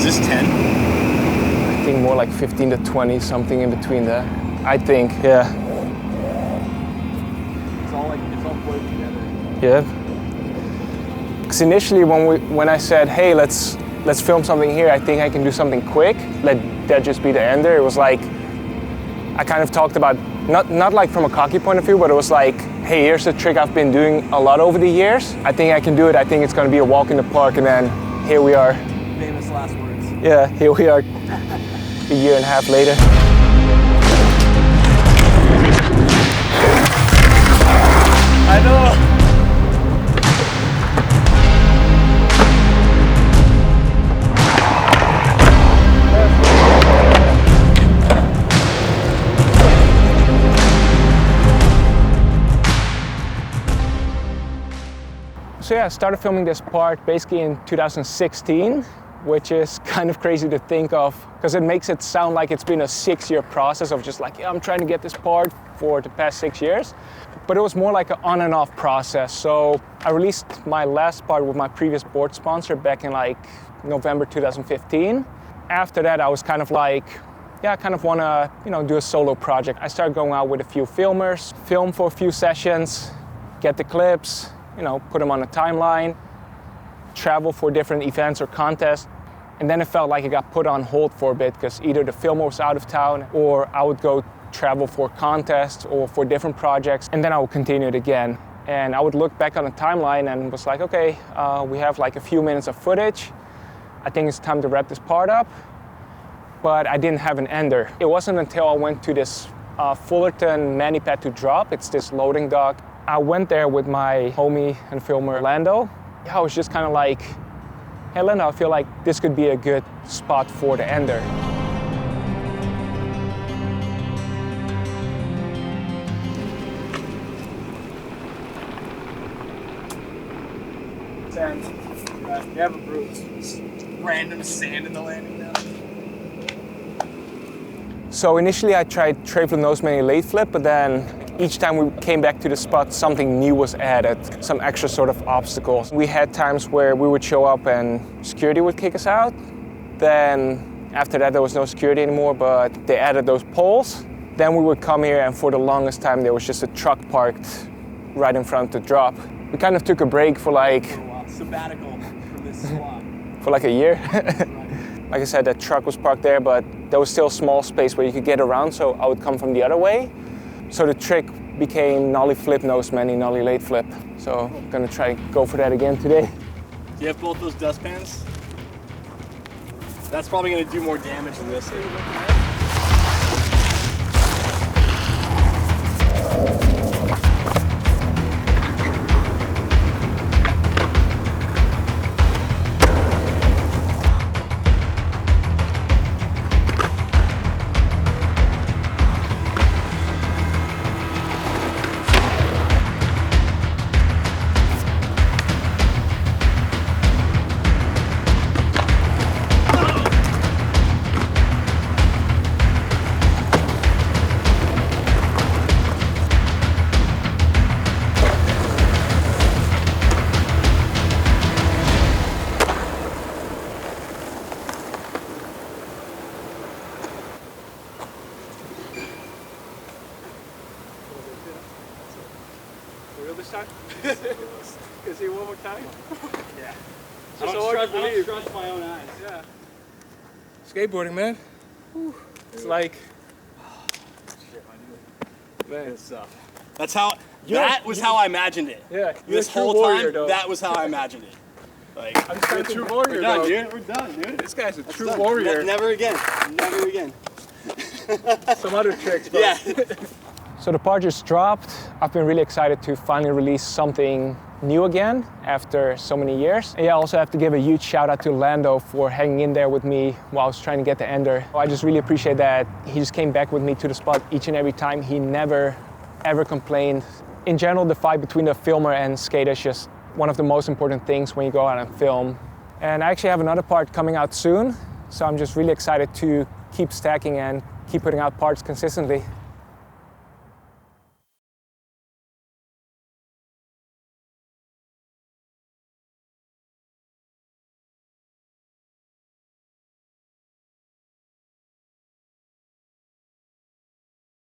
Is this 10? I think more like 15 to 20, something in between there. I think, yeah. It's all blurred together. Yeah. Because initially when I said, hey, let's film something here, I think I can do something quick, let that just be the ender. It was like, I kind of talked about, not like from a cocky point of view, but it was like, hey, here's a trick I've been doing a lot over the years. I think I can do it. I think it's going to be a walk in the park, and then here we are. Famous last words. Yeah, here we are a year and a half later. I know. So yeah, I started filming this part basically in 2016, which is kind of crazy to think of because it makes it sound like it's been a 6-year process of just like, yeah, I'm trying to get this part for the past 6 years. But it was more like an on and off process. So I released my last part with my previous board sponsor back in like November 2015. After that, I was kind of like, yeah, I kind of want to, do a solo project. I started going out with a few filmers, film for a few sessions, get the clips, put them on a timeline, travel for different events or contests. And then it felt like it got put on hold for a bit because either the filmer was out of town or I would go travel for contests or for different projects, and then I would continue it again. And I would look back on the timeline and was like, okay, we have like a few minutes of footage. I think it's time to wrap this part up. But I didn't have an ender. It wasn't until I went to this Fullerton Manipad to drop. It's this loading dock. I went there with my homie and filmer Lando. I was just kind of like, hey Lando, I feel like this could be a good spot for the ender. Sand. You have a bruise. Random sand in the landing now. So initially I tried tray flip, nose many late flip, but then each time we came back to the spot, something new was added, some extra sort of obstacles. We had times where we would show up and security would kick us out. Then after that there was no security anymore, but they added those poles. Then we would come here and for the longest time there was just a truck parked right in front of the drop. We kind of took a break for like... For a while. Sabbatical from this spot. For like a year. Like I said, that truck was parked there, but there was still a small space where you could get around, so I would come from the other way. So the trick became nollie flip, nose many, nollie late flip. So I'm gonna try go for that again today. Do you have both those dustpans? That's probably gonna do more damage than this. This time? Can I see it one more time? Yeah. I don't trust my own eyes. Yeah. Skateboarding, man. Whew. It's like... Man. Good stuff. That's how... That was how I imagined it. Yeah. This whole warrior, time, that was how I imagined it. Like, I'm just a true warrior, we're done, dude. We're done, dude. This guy's a true warrior. Never again. Never again. Some other tricks, but... Yeah. So the part just dropped. I've been really excited to finally release something new again after so many years. And yeah, I also have to give a huge shout out to Lando for hanging in there with me while I was trying to get the ender. I just really appreciate that. He just came back with me to the spot each and every time. He never, ever complained. In general, the fight between the filmer and skater is just one of the most important things when you go out and film. And I actually have another part coming out soon. So I'm just really excited to keep stacking and keep putting out parts consistently.